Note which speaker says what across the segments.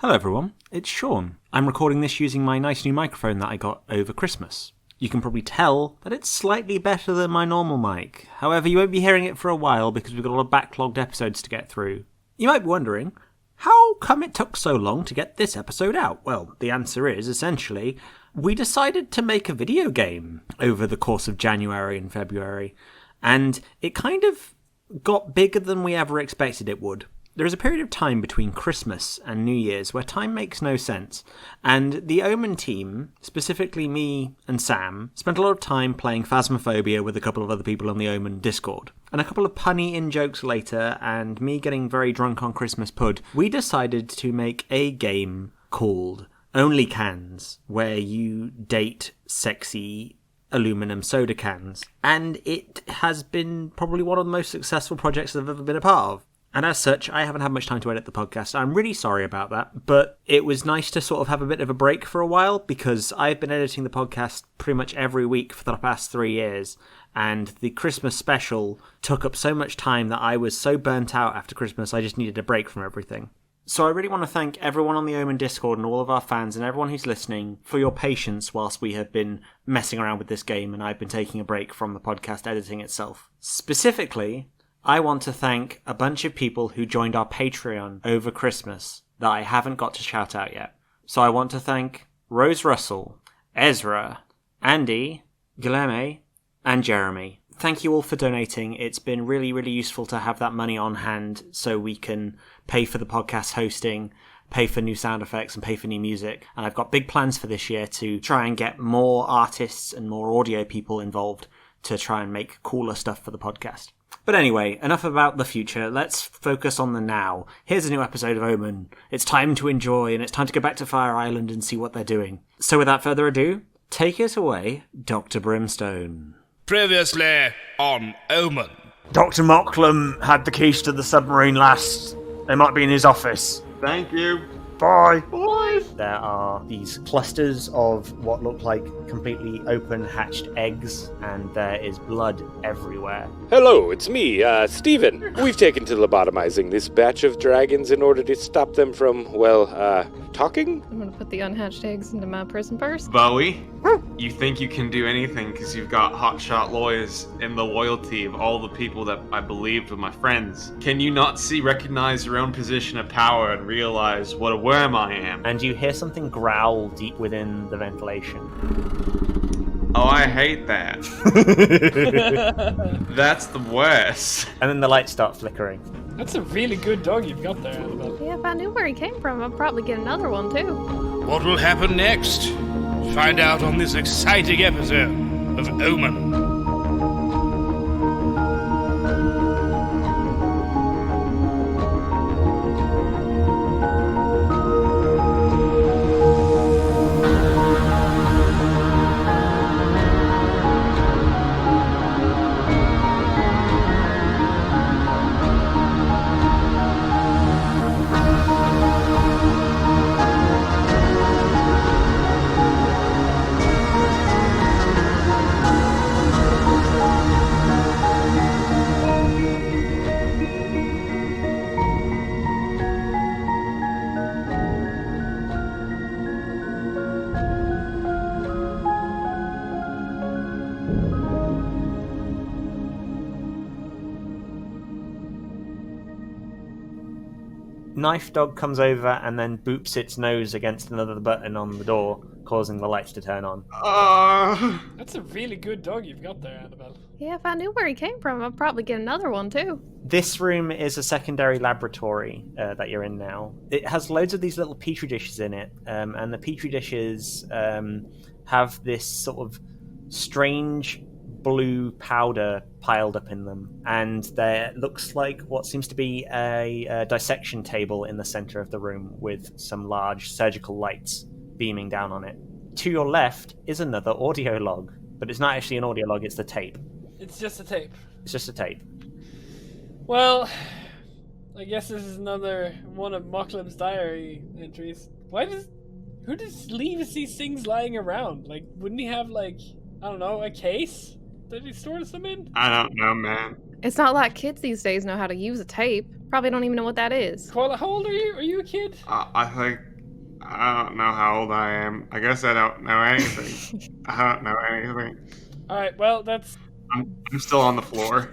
Speaker 1: Hello everyone, it's Sean. I'm recording this using my nice new microphone that I got over Christmas. You can probably tell that it's slightly better than my normal mic. However, you won't be hearing it for a while because we've got a lot of backlogged episodes to get through. You might be wondering, how come it took so long to get this episode out? Well, the answer is, essentially, we decided to make a video game over the course of January and February, and it kind of got bigger than we ever expected it would. There is a period of time between Christmas and New Year's where time makes no sense, and the O.M.E.N team, specifically me and Sam, spent a lot of time playing Phasmophobia with a couple of other people on the O.M.E.N Discord. And a couple of punny in-jokes later, and me getting very drunk on Christmas pud, we decided to make a game called Only Cans, where you date sexy aluminum soda cans. And it has been probably one of the most successful projects I've ever been a part of. And as such, I haven't had much time to edit the podcast. I'm really sorry about that, but it was nice to sort of have a bit of a break for a while because I've been editing the podcast pretty much every week for the past 3 years, and the Christmas special took up so much time that I was so burnt out after Christmas I just needed a break from everything. So I really want to thank everyone on the O.M.E.N Discord and all of our fans and everyone who's listening for your patience whilst we have been messing around with this game and I've been taking a break from the podcast editing itself. Specifically, I want to thank a bunch of people who joined our Patreon over Christmas that I haven't got to shout out yet. So I want to thank Rose Russell, Ezra, Andy, Guilherme, and Jeremy. Thank you all for donating. It's been really, really useful to have that money on hand so we can pay for the podcast hosting, pay for new sound effects, and pay for new music. And I've got big plans for this year to try and get more artists and more audio people involved to try and make cooler stuff for the podcast. But anyway, enough about the future. Let's focus on the now. Here's a new episode of O.M.E.N. It's time to enjoy, and it's time to go back to Fire Island and see what they're doing. So without further ado, take it away, Dr. Brimstone.
Speaker 2: Previously on O.M.E.N.
Speaker 1: Dr. Moclam had the keys to the submarine last. They might be in his office.
Speaker 3: Thank you.
Speaker 1: Bye. Bye. There are these clusters of what look like completely open hatched eggs, and there is blood everywhere.
Speaker 4: Hello, it's me, Steven. We've taken to lobotomizing this batch of dragons in order to stop them from, talking?
Speaker 5: I'm gonna put the unhatched eggs into my prison purse.
Speaker 3: Bowie, you think you can do anything because you've got hotshot lawyers and the loyalty of all the people that I believed were my friends. Can you not recognize your own position of power and realize what a worm I am?
Speaker 1: And you hear something growl deep within the ventilation.
Speaker 3: Oh, I hate that. That's the worst.
Speaker 1: And then the lights start flickering.
Speaker 6: That's a really good dog you've got there, Annabelle.
Speaker 5: Yeah, if I knew where he came from, I'd probably get another one too.
Speaker 2: What will happen next? Find out on this exciting episode of O.M.E.N.
Speaker 1: Knife Dog comes over and then boops its nose against another button on the door, causing the lights to turn on.
Speaker 6: That's a really good dog you've got there, Annabelle.
Speaker 5: Yeah, if I knew where he came from, I'd probably get another one too.
Speaker 1: This room is a secondary laboratory that you're in now. It has loads of these little petri dishes in it, and the petri dishes have this sort of strange blue powder piled up in them, and there looks like what seems to be a dissection table in the center of the room with some large surgical lights beaming down on it. To your left is another audio log, but it's not actually an audio log, it's the tape.
Speaker 6: It's just a tape.
Speaker 1: It's just a tape.
Speaker 6: Well, I guess this is another one of Moclam's diary entries. Who just leaves these things lying around? Like, wouldn't he have, like, I don't know, a case that he stores them in?
Speaker 3: I don't know, man.
Speaker 5: It's not like kids these days know how to use a tape. Probably don't even know what that is.
Speaker 6: Koala, how old are you? Are you a kid?
Speaker 3: I don't know how old I am. I guess I don't know anything. I don't know anything.
Speaker 6: Alright, well, that's...
Speaker 3: I'm still on the floor.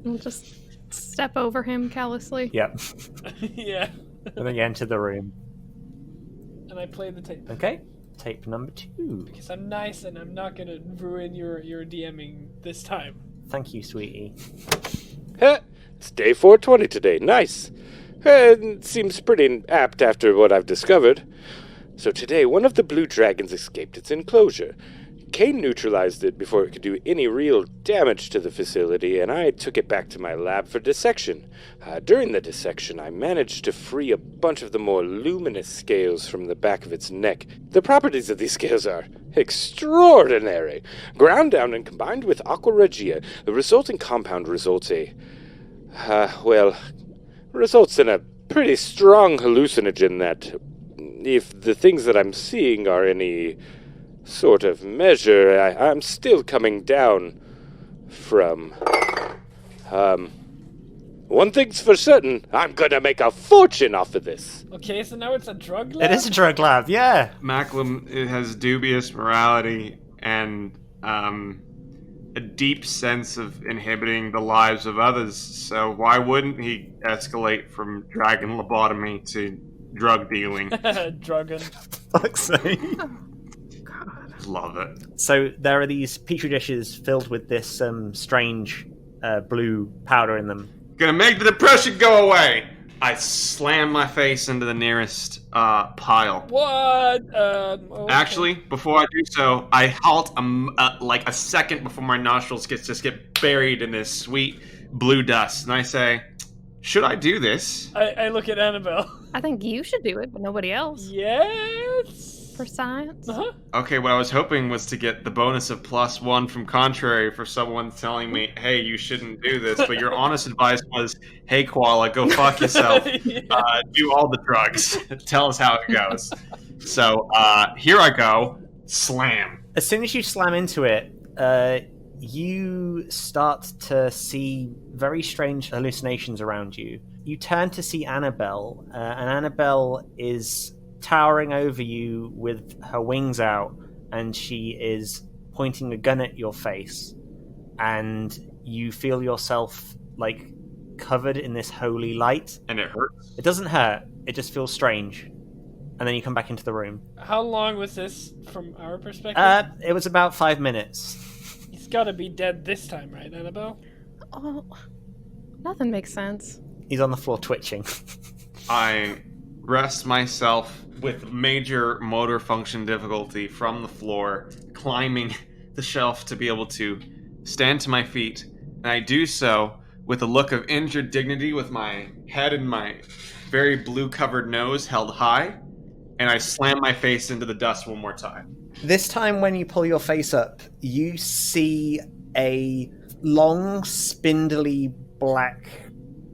Speaker 5: We'll just step over him callously.
Speaker 1: Yep.
Speaker 6: yeah.
Speaker 1: And then you enter the room.
Speaker 6: And I play the tape.
Speaker 1: Okay. Tape number 2.
Speaker 6: Because I'm nice and I'm not gonna ruin your DMing this time.
Speaker 1: Thank you, sweetie.
Speaker 4: Heh, it's day 420 today. Nice. Seems pretty apt after what I've discovered. So today, one of the blue dragons escaped its enclosure. Kane neutralized it before it could do any real damage to the facility, and I took it back to my lab for dissection. During the dissection, I managed to free a bunch of the more luminous scales from the back of its neck. The properties of these scales are extraordinary. Ground down and combined with aqua regia, the resulting compound results results in a pretty strong hallucinogen that, if the things that I'm seeing are any sort of measure, I'm still coming down from. One thing's for certain, I'm gonna make a fortune off of this.
Speaker 6: Okay, so now it's a drug lab?
Speaker 1: It is a drug lab, yeah.
Speaker 3: Moclam, it has dubious morality and a deep sense of inhibiting the lives of others, so why wouldn't he escalate from dragon lobotomy to drug dealing?
Speaker 6: Drugging.
Speaker 1: Fuck's sake.
Speaker 3: Love it.
Speaker 1: So there are these petri dishes filled with this strange blue powder in them.
Speaker 3: Gonna make the depression go away! I slam my face into the nearest pile.
Speaker 6: What? Okay.
Speaker 3: Actually, before I do so, I halt like a second before my nostrils get buried in this sweet blue dust, and I say, "Should I do this?"
Speaker 6: I look at Annabelle.
Speaker 5: I think you should do it, but nobody else.
Speaker 6: Yes.
Speaker 5: For science.
Speaker 6: Uh-huh.
Speaker 3: Okay, what I was hoping was to get the bonus of +1 from contrary for someone telling me, "Hey, you shouldn't do this." But your honest advice was, "Hey, Koala, go fuck yourself.
Speaker 6: Yeah.
Speaker 3: Do all the drugs. Tell us how it goes." So here I go. Slam.
Speaker 1: As soon as you slam into it, you start to see very strange hallucinations around you. You turn to see Annabelle, and Annabelle is towering over you with her wings out, and she is pointing a gun at your face, and you feel yourself like covered in this holy light.
Speaker 3: And it hurts.
Speaker 1: It doesn't hurt, it just feels strange. And then you come back into the room.
Speaker 6: How long was this from our perspective?
Speaker 1: It was about 5 minutes.
Speaker 6: He's gotta be dead this time, right, Annabelle?
Speaker 5: Oh, nothing makes sense.
Speaker 1: He's on the floor twitching.
Speaker 3: I rest myself with major motor function difficulty from the floor, climbing the shelf to be able to stand to my feet, and I do so with a look of injured dignity, with my head and my very blue-covered nose held high, and I slam my face into the dust one more time.
Speaker 1: This time when you pull your face up, you see a long, spindly, black,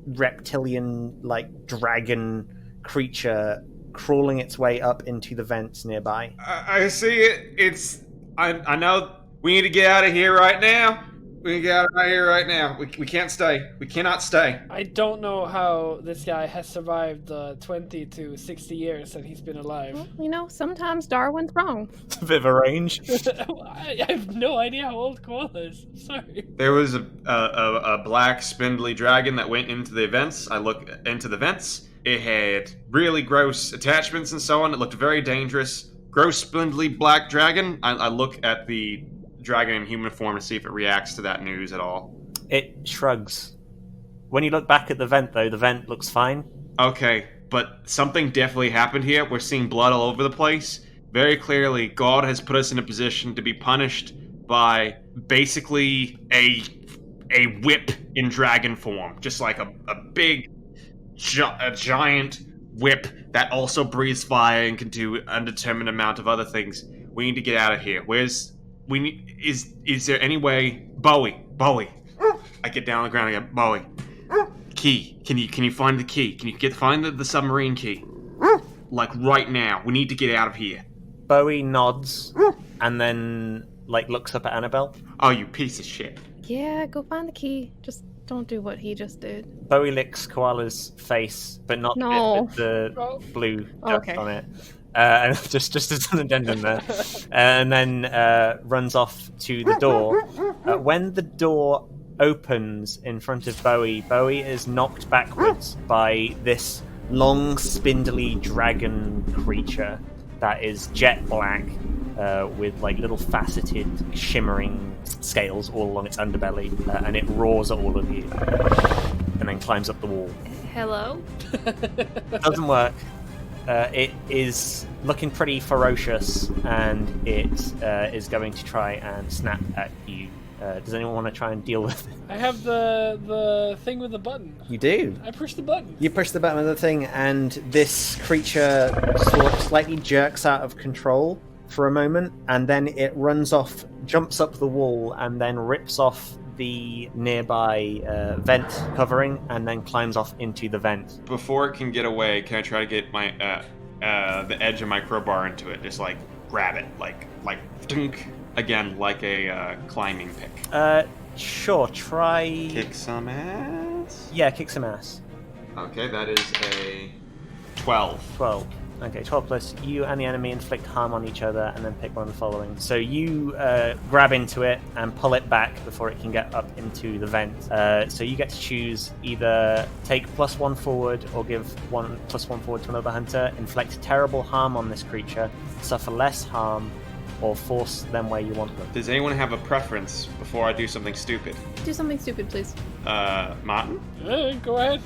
Speaker 1: reptilian-like dragon creature crawling its way up into the vents nearby.
Speaker 3: I see it. I know we need to get out of here right now. We need to get out of here right now. We can't stay. We cannot stay.
Speaker 6: I don't know how this guy has survived the 20 to 60 years that he's been alive.
Speaker 5: Well, sometimes Darwin's wrong.
Speaker 1: It's a bit of a range.
Speaker 6: I have no idea how old Koala is. Sorry.
Speaker 3: There was a black spindly dragon that went into the vents. I look into the vents. It had really gross attachments and so on. It looked very dangerous. Gross, spindly black dragon. I look at the dragon in human form to see if it reacts to that news at all.
Speaker 1: It shrugs. When you look back at the vent, though, the vent looks fine.
Speaker 3: Okay, but something definitely happened here. We're seeing blood all over the place. Very clearly, God has put us in a position to be punished by basically a whip in dragon form. Just like a big, a giant whip that also breathes fire and can do an undetermined amount of other things. We need to get out of here. Is there any way? Bowie. I get down on the ground and go, Bowie. Key. Can you find the key? Can you find the submarine key? Like right now. We need to get out of here.
Speaker 1: Bowie nods and then looks up at Annabelle.
Speaker 3: Oh, you piece of shit.
Speaker 5: Yeah, go find the key. Just Don't do what he just did.
Speaker 1: Bowie licks Koala's face, but not
Speaker 5: No.
Speaker 1: the
Speaker 6: Oh.
Speaker 1: blue dust
Speaker 5: Okay.
Speaker 1: on it. And just as an addendum there. And then runs off to the door. When the door opens in front of Bowie, Bowie is knocked backwards by this long, spindly dragon creature that is jet black, with like little faceted, shimmering scales all along its underbelly, and it roars at all of you, and then climbs up the wall.
Speaker 5: Hello?
Speaker 1: Doesn't work. It is looking pretty ferocious, and it is going to try and snap at you. Does anyone want to try and deal with it?
Speaker 6: I have the thing with the button.
Speaker 1: You do.
Speaker 6: I push the button.
Speaker 1: You push the button of the thing, and this creature slightly jerks out of control for a moment, and then it runs off, jumps up the wall, and then rips off the nearby vent covering, and then climbs off into the vent.
Speaker 3: Before it can get away, can I try to get my the edge of my crowbar into it? Just like grab it, like dunk again, like a climbing pick.
Speaker 1: Sure. Try.
Speaker 3: Kick some ass.
Speaker 1: Yeah, kick some ass.
Speaker 3: Okay, that is a 12.
Speaker 1: 12. Okay, 12 plus. You and the enemy inflict harm on each other, and then pick one of the following. So you grab into it and pull it back before it can get up into the vent. So you get to choose either take +1 forward or give +1 forward to another hunter, inflict terrible harm on this creature, suffer less harm, or force them where you want them.
Speaker 3: Does anyone have a preference before I do something stupid?
Speaker 5: Do something stupid, please.
Speaker 3: Martin?
Speaker 6: Go ahead.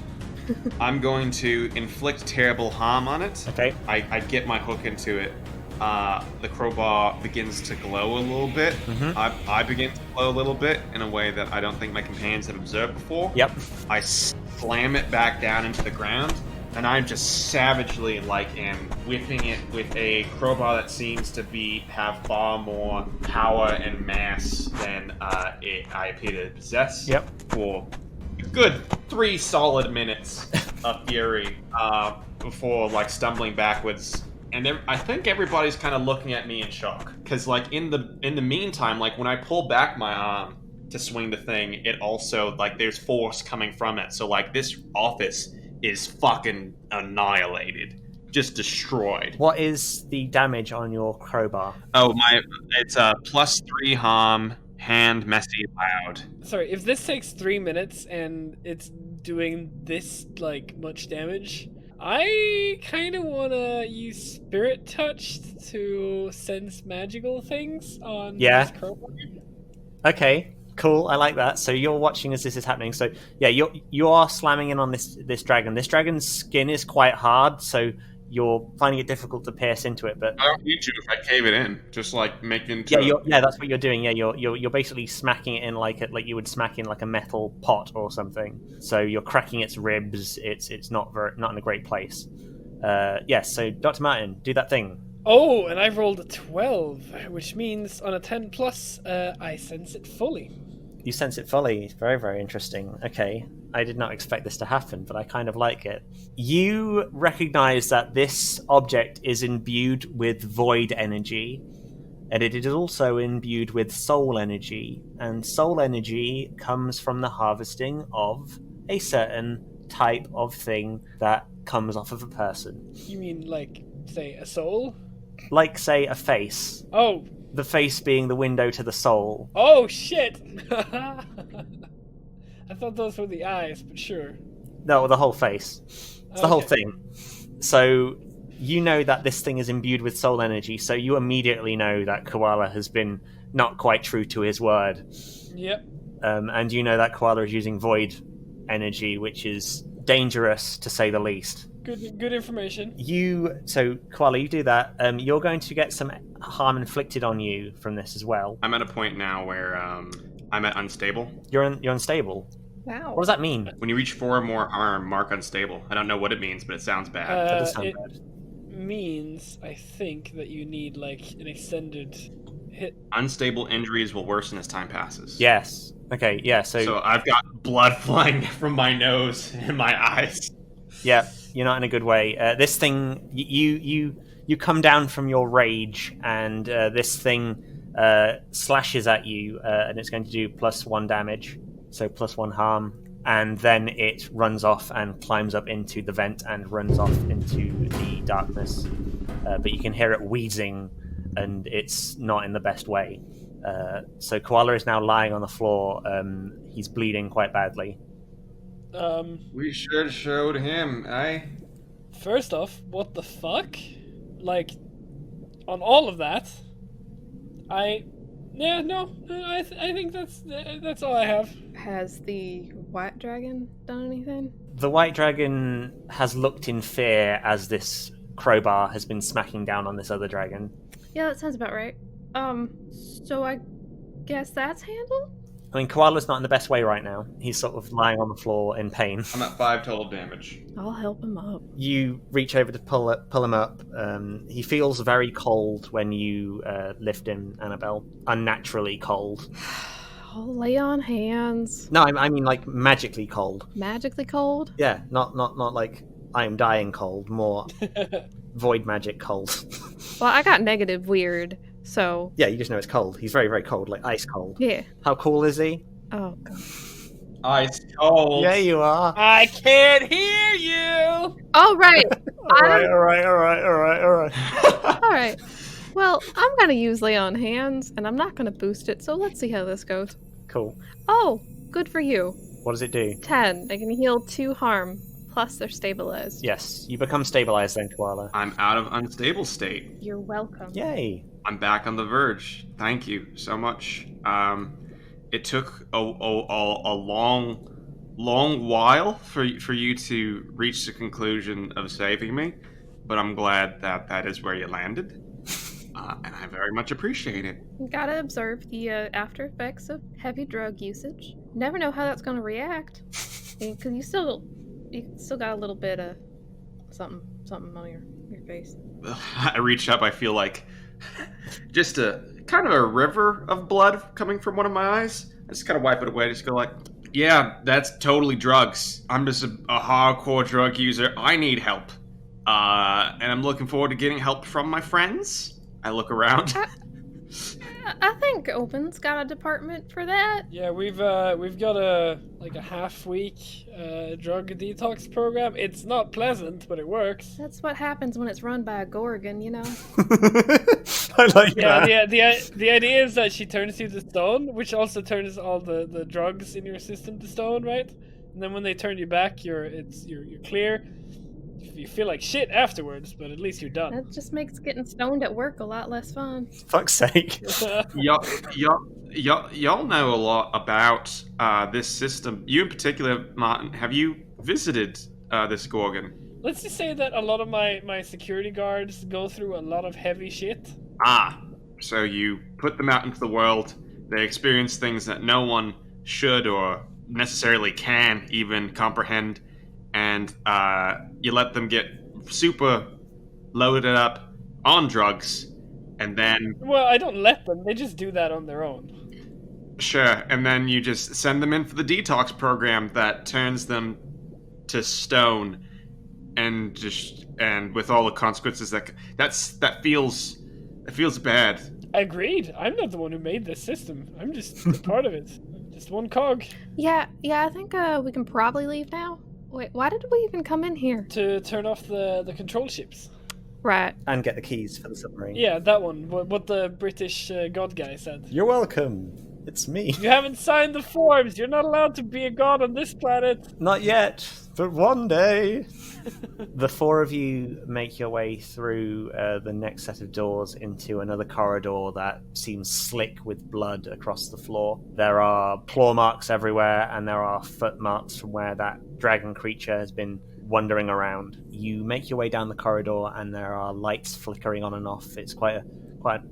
Speaker 3: I'm going to inflict terrible harm on it.
Speaker 1: Okay.
Speaker 3: I get my hook into it. The crowbar begins to glow a little bit.
Speaker 1: Mm-hmm.
Speaker 3: I begin to glow a little bit in a way that I don't think my companions have observed before.
Speaker 1: Yep.
Speaker 3: I slam it back down into the ground, and I'm just savagely am whipping it with a crowbar that seems to have far more power and mass than I appear to possess.
Speaker 1: Yep.
Speaker 3: For a good 3 solid minutes of fury before stumbling backwards. And I think everybody's kind of looking at me in shock, because in the meantime, when I pull back my arm to swing the thing, it also there's force coming from it. So this office is fucking annihilated, just destroyed.
Speaker 1: What is the damage on your crowbar?
Speaker 3: Oh it's a +3 harm, hand, messy, loud.
Speaker 6: Sorry, if this takes 3 minutes and it's doing this much damage, I kind of want to use Spirit Touch to sense magical things on this crowbar.
Speaker 1: Okay, cool. I like that. So you're watching as this is happening. So yeah, you are slamming in on this dragon. This dragon's skin is quite hard, so you're finding it difficult to pierce into it. But
Speaker 3: I don't need to if I cave it in. Just make it into.
Speaker 1: Yeah, that's what you're doing. Yeah, you're basically smacking it in like you would smack in a metal pot or something. So you're cracking its ribs. It's not in a great place. Yes. So Dr. Martin, do that thing.
Speaker 6: Oh, and I've rolled a 12, which means on a 10 plus, I sense it fully.
Speaker 1: You sense it fully. Very, very interesting. Okay. I did not expect this to happen, but I kind of like it. You recognize that this object is imbued with void energy, and it is also imbued with soul energy. And soul energy comes from the harvesting of a certain type of thing that comes off of a person.
Speaker 6: You mean, say, a soul?
Speaker 1: Like, say, a face.
Speaker 6: Oh.
Speaker 1: The face being the window to the soul.
Speaker 6: Oh, shit! I thought those were the eyes, but sure.
Speaker 1: No, the whole face. It's the whole thing. So you know that this thing is imbued with soul energy, so you immediately know that Koala has been not quite true to his word.
Speaker 6: Yep.
Speaker 1: And you know that Koala is using void energy, which is dangerous to say the least.
Speaker 6: Good information.
Speaker 1: So Koala, you do that. You're going to get some harm inflicted on you from this as well.
Speaker 3: I'm at a point now where I'm at unstable.
Speaker 1: You're unstable.
Speaker 5: Wow.
Speaker 1: What does that mean?
Speaker 3: When you reach 4 or more harm, mark unstable. I don't know what it means, but it sounds bad.
Speaker 1: That does sound
Speaker 6: it
Speaker 1: bad.
Speaker 6: means, I think, that you need an extended hit.
Speaker 3: Unstable injuries will worsen as time passes.
Speaker 1: Yes. Okay. Yeah.
Speaker 3: So I've got blood flying from my nose and my eyes.
Speaker 1: Yeah. You're not in a good way. This thing, you come down from your rage, and this thing slashes at you, and it's going to do +1 damage, so +1 harm. and then it runs off and climbs up into the vent and runs off into the darkness. But you can hear it wheezing, and it's not in the best way. So Koala is now lying on the floor. He's bleeding quite badly.
Speaker 3: We should have showed him, eh?
Speaker 6: First off, what the fuck? Like, on all of that, I think that's all I have.
Speaker 5: Has the white dragon done anything?
Speaker 1: The white dragon has looked in fear as this crowbar has been smacking down on this other dragon.
Speaker 5: Yeah, that sounds about right. So I guess that's handled?
Speaker 1: I mean, Koala's not in the best way right now. He's sort of lying on the floor in pain.
Speaker 3: I'm at 5 total damage.
Speaker 5: I'll help him up.
Speaker 1: You reach over to pull him up. He feels very cold when you lift him, Annabelle. Unnaturally cold.
Speaker 5: I'll lay on hands.
Speaker 1: No, I mean like magically cold.
Speaker 5: Magically cold?
Speaker 1: Yeah, not like I am dying cold. More void magic cold.
Speaker 5: Well, I got negative weird, so...
Speaker 1: Yeah, you just know it's cold. He's very, very cold, like ice cold.
Speaker 5: Yeah.
Speaker 1: How cool is he?
Speaker 5: Oh, God.
Speaker 3: Ice cold.
Speaker 1: Yeah, you are.
Speaker 6: I can't hear you!
Speaker 5: Oh, right.
Speaker 1: All right.
Speaker 5: All right. Well, I'm going to use lay on hands, and I'm not going to boost it, so let's see how this goes.
Speaker 1: Cool.
Speaker 5: Oh, good for you.
Speaker 1: What does it do?
Speaker 5: 10. I can heal 2 harm, plus they're stabilized.
Speaker 1: Yes, you become stabilized then, Koala.
Speaker 3: I'm out of unstable state.
Speaker 5: You're welcome.
Speaker 1: Yay.
Speaker 3: I'm back on the verge. Thank you so much. It took a long while for you to reach the conclusion of saving me, but I'm glad that is where you landed, and I very much appreciate it.
Speaker 5: You gotta observe the after effects of heavy drug usage. Never know how that's gonna react, because you still got a little bit of something on your face.
Speaker 3: I reach up. I feel like just a kind of a river of blood coming from one of my eyes. I just kind of wipe it away. Just go like, yeah, that's totally drugs. I'm just a hardcore drug user. I need help. And I'm looking forward to getting help from my friends. I look around.
Speaker 5: I think O.M.E.N's got a department for that.
Speaker 6: Yeah, we've got a half-week drug detox program. It's not pleasant, but it works.
Speaker 5: That's what happens when it's run by a Gorgon, you know?
Speaker 1: I like
Speaker 6: Yeah,
Speaker 1: that.
Speaker 6: the idea is that she turns you to stone, which also turns all the drugs in your system to stone, right? And then when they turn you back, you're clear. You feel like shit afterwards, but at least you're done.
Speaker 5: That just makes getting stoned at work a lot less fun.
Speaker 1: Fuck's sake.
Speaker 3: Y'all know a lot about this system. You in particular, Martin, have you visited this Gorgon?
Speaker 6: Let's just say that a lot of my security guards go through a lot of heavy shit.
Speaker 3: So you put them out into the world, they experience things that no one should or necessarily can even comprehend, and you let them get super loaded up on drugs, and then...
Speaker 6: Well, I don't let them, they just do that on their own.
Speaker 3: Sure, and then you just send them in for the detox program that turns them to stone, and with all the consequences that feels bad.
Speaker 6: Agreed. I'm not the one who made this system. I'm just a part of it. Just one cog.
Speaker 5: Yeah, I think we can probably leave now. Wait, why did we even come in here?
Speaker 6: To turn off the control ships.
Speaker 5: Right.
Speaker 1: And get the keys for the submarine.
Speaker 6: Yeah, that one. What the British god guy said.
Speaker 1: You're welcome. It's me.
Speaker 6: You haven't signed the forms. You're not allowed to be a god on this planet.
Speaker 1: Not yet, but one day. The 4 of you make your way through the next set of doors into another corridor that seems slick with blood across the floor. There are claw marks everywhere, and there are foot marks from where that dragon creature has been wandering around. You make your way down the corridor, and there are lights flickering on and off. It's quite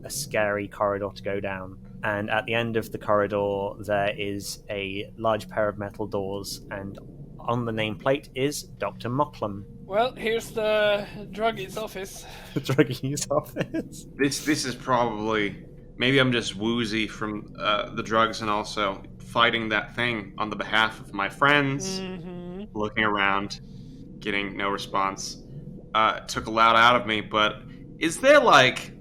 Speaker 1: a scary corridor to go down. And at the end of the corridor, there is a large pair of metal doors, and on the nameplate is Dr. Moclam.
Speaker 6: Well, here's the druggie's office.
Speaker 1: The druggie's office.
Speaker 3: This is probably... Maybe I'm just woozy from the drugs and also fighting that thing on the behalf of my friends.
Speaker 6: Mm-hmm.
Speaker 3: Looking around, getting no response. Took a lot out of me, but is there like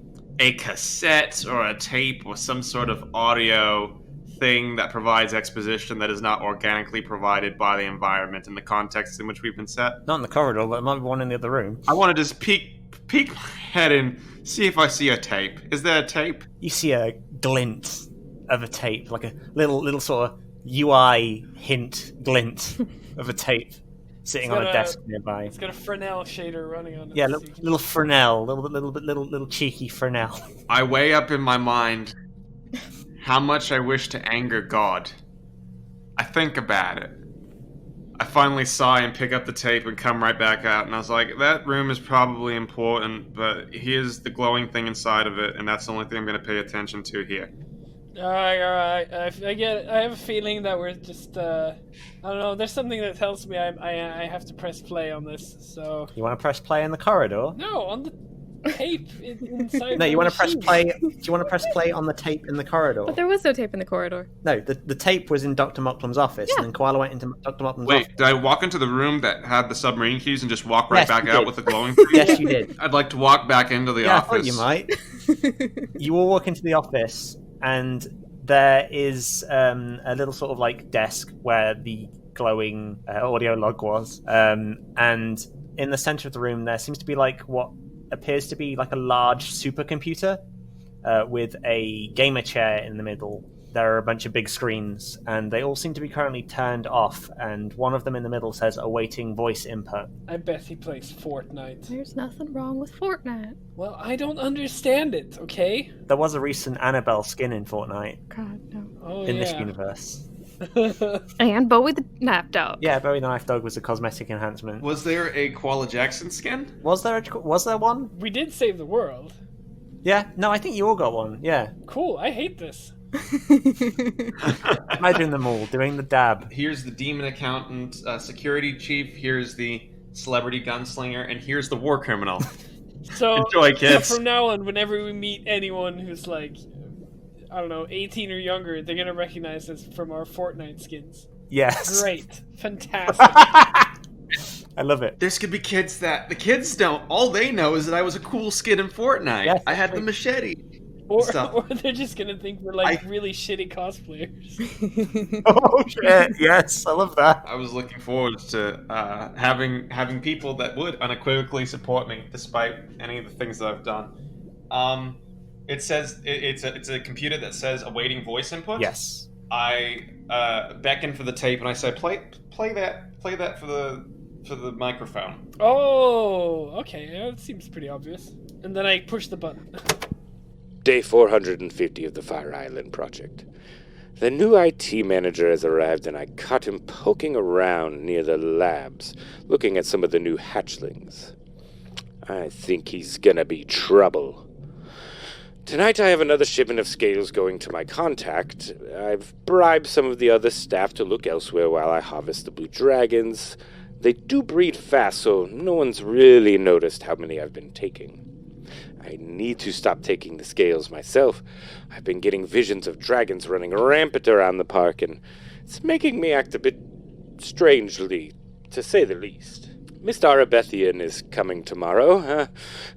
Speaker 3: a cassette or a tape or some sort of audio thing that provides exposition that is not organically provided by the environment and the context in which we've been set?
Speaker 1: Not in the corridor, but there might be one in the other room.
Speaker 3: I want to just peek my head in, see if I see a tape. Is there a tape?
Speaker 1: You see a glint of a tape, like a little sort of UI hint glint of a tape sitting on a desk nearby.
Speaker 6: It's got a Fresnel shader running on it.
Speaker 1: Yeah, little Fresnel, little cheeky Fresnel.
Speaker 3: I weigh up in my mind how much I wish to anger God. I think about it. I finally sigh and pick up the tape and come right back out, and I was like, that room is probably important, but here's the glowing thing inside of it, and that's the only thing I'm going to pay attention to here.
Speaker 6: Alright. I have a feeling that we're just, I don't know, there's something that tells me I have to press play on this, so...
Speaker 1: You want to press play in the corridor?
Speaker 6: No, on the tape inside.
Speaker 1: No, you want to press
Speaker 6: machine.
Speaker 1: play. Do you want to press play on the tape in the corridor?
Speaker 5: But there was no tape in the corridor.
Speaker 1: No, the tape was in Dr. Mocklam's office,
Speaker 5: Yeah.
Speaker 1: and then Koala went into Dr. Mocklam's office.
Speaker 3: Wait, did I walk into the room that had the submarine keys and just walk right
Speaker 1: Yes,
Speaker 3: back
Speaker 1: you
Speaker 3: out
Speaker 1: did.
Speaker 3: with the glowing thing?
Speaker 1: Yes, you did.
Speaker 3: I'd like to walk back into the
Speaker 1: Yeah, I
Speaker 3: office.
Speaker 1: thought you might. You all walk into the office, and there is a little sort of like desk where the glowing audio log was, and in the center of the room there seems to be like what appears to be like a large supercomputer with a gamer chair in the middle. There are a bunch of big screens, and they all seem to be currently turned off, and one of them in the middle says awaiting voice input.
Speaker 6: I bet he plays Fortnite.
Speaker 5: There's nothing wrong with Fortnite.
Speaker 6: Well, I don't understand it, okay?
Speaker 1: There was a recent Annabelle skin in Fortnite
Speaker 5: God, no.
Speaker 6: Oh,
Speaker 1: in
Speaker 6: yeah.
Speaker 1: this universe.
Speaker 5: And Bowie the Nap Dog.
Speaker 1: Yeah, Bowie the Knife Dog was a cosmetic enhancement.
Speaker 3: Was there a Koala Jackson skin?
Speaker 1: Was there one?
Speaker 6: We did save the world.
Speaker 1: Yeah, no, I think you all got one. Yeah,
Speaker 6: Cool, I hate this.
Speaker 1: imagine them all doing the dab.
Speaker 3: Here's the demon accountant, security chief. Here's the celebrity gunslinger, and here's the war criminal.
Speaker 6: So,
Speaker 3: Enjoy, kids.
Speaker 6: So from now on, whenever we meet anyone who's like, I don't know, 18 or younger, they're gonna recognize us from our Fortnite skins.
Speaker 1: Yes.
Speaker 6: Great. Fantastic.
Speaker 1: I love it.
Speaker 3: There's gonna be kids that the kids don't. All they know is that I was a cool skid in Fortnite.
Speaker 1: Yes,
Speaker 3: I had the machete.
Speaker 6: Or
Speaker 3: Stuff.
Speaker 6: they're just gonna think we're like really shitty cosplayers.
Speaker 1: Oh shit! Yes, I love that.
Speaker 3: I was looking forward to having people that would unequivocally support me despite any of the things that I've done. It says it's a computer that says awaiting voice input.
Speaker 1: Yes.
Speaker 3: I beckon for the tape and I say play that for the microphone.
Speaker 6: Oh, okay. Yeah, it seems pretty obvious. And then I push the button.
Speaker 4: Day 450 of the Fire Island project. The new IT manager has arrived, and I caught him poking around near the labs, looking at some of the new hatchlings. I think he's gonna be trouble. Tonight I have another shipment of scales going to my contact. I've bribed some of the other staff to look elsewhere while I harvest the blue dragons. They do breed fast, so no one's really noticed how many I've been taking. I need to stop taking the scales myself. I've been getting visions of dragons running rampant around the park, and it's making me act a bit strangely, to say the least. Miss Arabethian is coming tomorrow,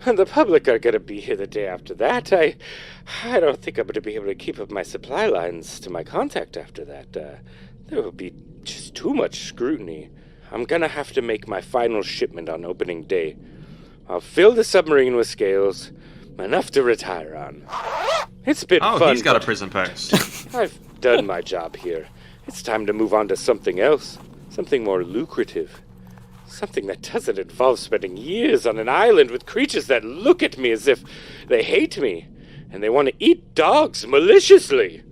Speaker 4: and the public are going to be here the day after that. I don't think I'm going to be able to keep up my supply lines to my contact after that. There will be just too much scrutiny. I'm going to have to make my final shipment on opening day. I'll fill the submarine with scales, enough to retire on. It's been fun.
Speaker 3: Oh, he's got a
Speaker 4: but
Speaker 3: prison post.
Speaker 4: I've done my job here. It's time to move on to something else, something more lucrative. Something that doesn't involve spending years on an island with creatures that look at me as if they hate me, and they want to eat dogs maliciously.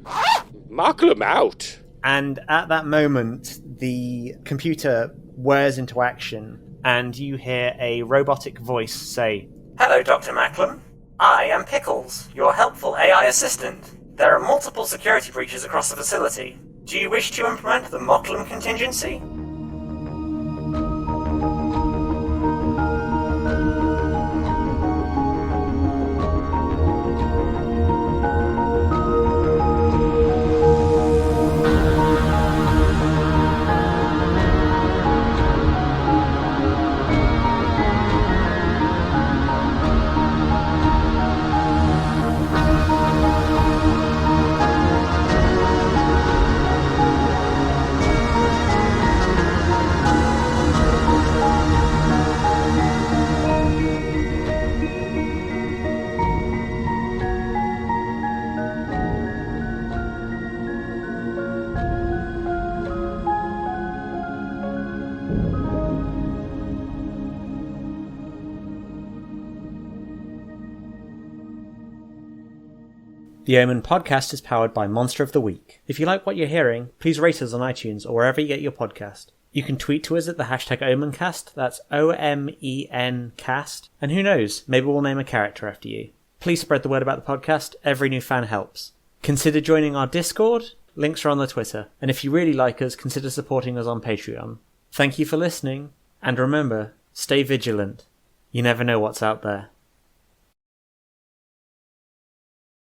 Speaker 4: Moclam out.
Speaker 1: And at that moment, the computer whirs into action, and you hear a robotic voice say, "Hello, Dr. Moclam. I am Pickles, your helpful AI assistant. There are multiple security breaches across the facility. Do you wish to implement the Moclam contingency?" The O.M.E.N podcast is powered by Monster of the Week. If you like what you're hearing, please rate us on iTunes or wherever you get your podcast. You can tweet to us at the hashtag OMENcast, that's O-M-E-N cast, and who knows, maybe we'll name a character after you. Please spread the word about the podcast, every new fan helps. Consider joining our Discord, links are on the Twitter, and if you really like us, consider supporting us on Patreon. Thank you for listening, and remember, stay vigilant. You never know what's out there.